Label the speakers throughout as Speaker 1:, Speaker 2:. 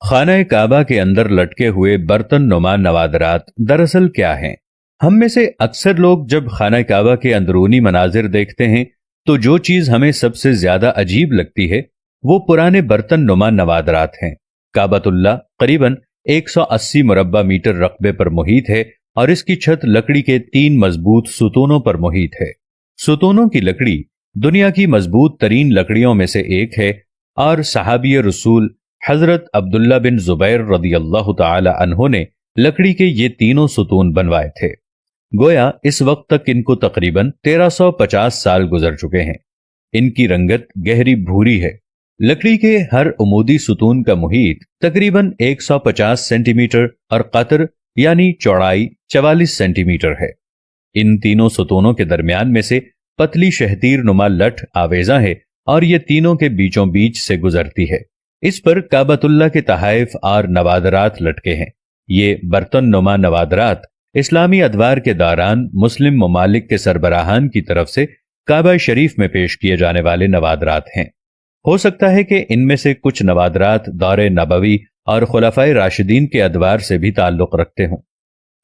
Speaker 1: खाना काबा के अंदर लटके हुए बर्तन नुमा नवादरात दरअसल क्या हैं? हम में से अक्सर लोग जब खाना काबा के अंदरूनी मनाजिर देखते हैं तो जो चीज हमें सबसे ज्यादा अजीब लगती है वो पुराने बर्तन नुमा नवादरात हैं। काबतुल्ला करीबन 180 मुरब्बा मीटर रकबे पर मुहित है और इसकी छत लकड़ी के 3 मजबूत सुतूनों पर मुहित है। सुतूनों की लकड़ी दुनिया की मजबूत तरीन लकड़ियों में से एक है और सहाबी रसूल हजरत अब्दुल्ला बिन जुबैर रदियल्लाहु ताला अन्हु ने लकड़ी के ये तीनों सुतून बनवाए थे। गोया इस वक्त तक इनको तकरीबन 1350 साल गुजर चुके हैं। इनकी रंगत गहरी भूरी है। लकड़ी के हर उमूदी सुतून का मुहीत तकरीबन 150 सेंटीमीटर और कतर यानी चौड़ाई 44 सेंटीमीटर है। इन तीनों सुतूनों के दरमियान में से पतली शहतीर नुमा लठ आवेजा है और ये तीनों के बीचों बीच से गुजरती है। इस पर काबतुल्ला के तहाइफ और नवादरात लटके हैं। ये बर्तन नुमा नवादरात इस्लामी अदवार के दौरान मुस्लिम ममालिक के सरबराहान की तरफ से काबा शरीफ में पेश किए जाने वाले नवादरात हैं। हो सकता है कि इनमें से कुछ नवादरात दौरे नबवी और खुलाफाए राशिदीन के अदवार से भी ताल्लुक रखते हों।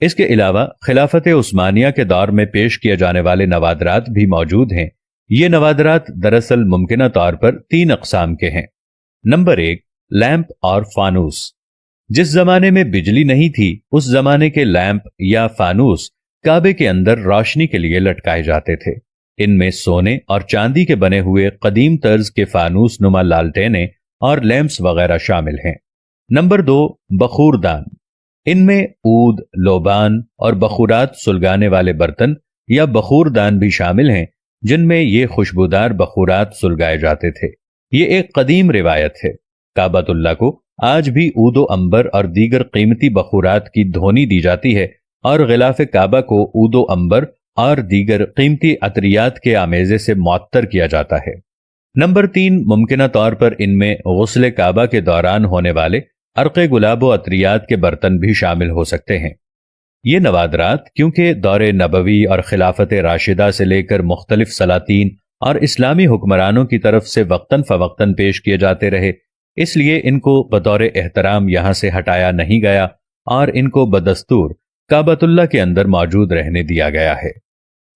Speaker 1: इसके अलावा खिलाफत उस्मानिया के दौर में पेश किए जाने वाले नवादरात भी मौजूद हैं। ये नवादरात दरअसल मुमकिना तौर पर 3 अकसाम के हैं। नंबर 1, लैंप और फानूस। जिस जमाने में बिजली नहीं थी उस जमाने के लैंप या फानूस काबे के अंदर रोशनी के लिए लटकाए जाते थे। इनमें सोने और चांदी के बने हुए कदीम तर्ज के फानूस नुमा लालटेनें और लैंप्स वगैरह शामिल हैं। नंबर 2, बखूरदान। इनमें ऊद, लोबान और बखूरात सुलगाने वाले बर्तन या बखूरदान भी शामिल हैं, जिनमें ये खुशबूदार बखूरात सुलगाए जाते थे। ये एक कदीम रिवायत है। काबतुल्ला को आज भी ऊदो अंबर और दीगर कीमती बखूरात की धोनी दी जाती है और गिलाफ काबा को ऊदो अंबर और दीगर कीमती अतरियात के आमेजे से मुअत्तर किया जाता है। नंबर 3, मुमकिना तौर पर इनमें गुस्ल काबा के दौरान होने वाले अर्क़े गुलाब व अतरियात के बर्तन भी शामिल हो सकते हैं। ये नवादरात क्योंकि दौरे नबवी और खिलाफत राशिदा से लेकर मुख्तलिफ सलातीन और इस्लामी हुक्मरानों की तरफ से वक्तन फवक्तन पेश किए जाते रहे, इसलिए इनको बतौर एहतराम यहां से हटाया नहीं गया और इनको बदस्तूर काबतुल्ला के अंदर मौजूद रहने दिया गया है।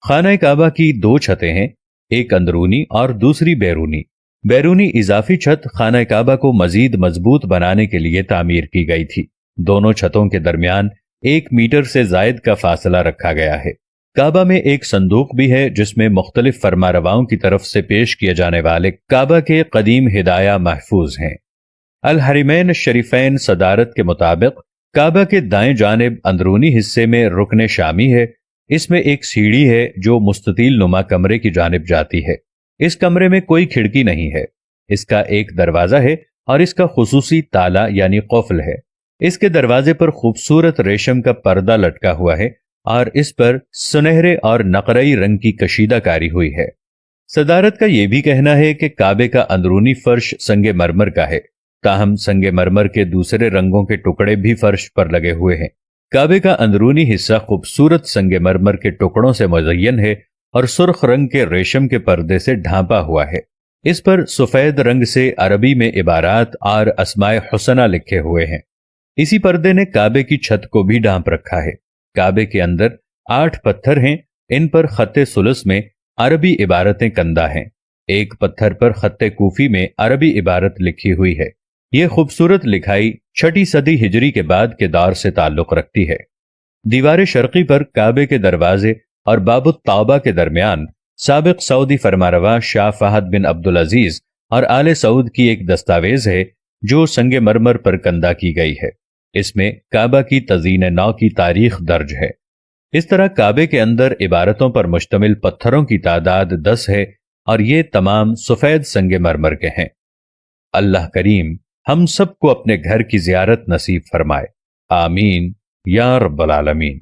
Speaker 1: खाना काबा की 2 छतें हैं, एक अंदरूनी और दूसरी बैरूनी। बैरूनी इजाफी छत खाना काबा को मजीद मजबूत बनाने के लिए तामीर की गई थी। दोनों छतों के दरमियान 1 मीटर से जायद का फासला रखा गया है। काबा में एक संदूक भी है जिसमें मुख्तलिफ फरमारवाओं की तरफ से पेश किए जाने वाले काबा के कदीम हिदाया महफूज हैं। अल हरिमैन शरीफैन सदारत के मुताबिक काबा के दाएं जानिब अंदरूनी हिस्से में रुकने शामी है। इसमें एक सीढ़ी है जो मुस्ततील नुमा कमरे की जानिब जाती है। इस कमरे में कोई खिड़की नहीं है। इसका एक दरवाजा है और इसका खुसूसी ताला यानी क़ुफ़्ल है। इसके दरवाजे पर खूबसूरत रेशम का पर्दा लटका हुआ है और इस पर सुनहरे और नकरई रंग की कशीदाकारी हुई है। सदारत का यह भी कहना है कि काबे का अंदरूनी फर्श संगे मरमर का है, ताहम संगे मरमर के दूसरे रंगों के टुकड़े भी फर्श पर लगे हुए हैं। काबे का अंदरूनी हिस्सा खूबसूरत संगे मरमर के टुकड़ों से मुज़य्यन है और सुर्ख रंग के रेशम के पर्दे से ढांपा हुआ है। इस पर सफेद रंग से अरबी में इबारात और अस्माए हुसना लिखे हुए हैं। इसी पर्दे ने काबे की छत को भी ढांप रखा है। काबे के अंदर 8 पत्थर हैं। इन पर खत्ते सुलस में अरबी इबारतें कंदा हैं। एक पत्थर पर खत्ते कूफी में अरबी इबारत लिखी हुई है। यह खूबसूरत लिखाई 6वीं सदी हिजरी के बाद के दौर से ताल्लुक रखती है। दीवार शर्की पर काबे के दरवाजे और बाबुत तौबा के दरमियान साबिक सऊदी फरमारवा शाह फहद बिन अब्दुल अजीज और आले सऊद की एक दस्तावेज है जो संगे मरमर पर कंदा की गई है। इसमें काबा की तज़ीन नौ की तारीख दर्ज है। इस तरह काबे के अंदर इबारतों पर मुश्तमिल पत्थरों की तादाद 10 है और ये तमाम सफेद संगे मरमर के हैं। अल्लाह करीम हम सबको अपने घर की ज़ियारत नसीब फरमाए। आमीन या रब्बल आलमीन।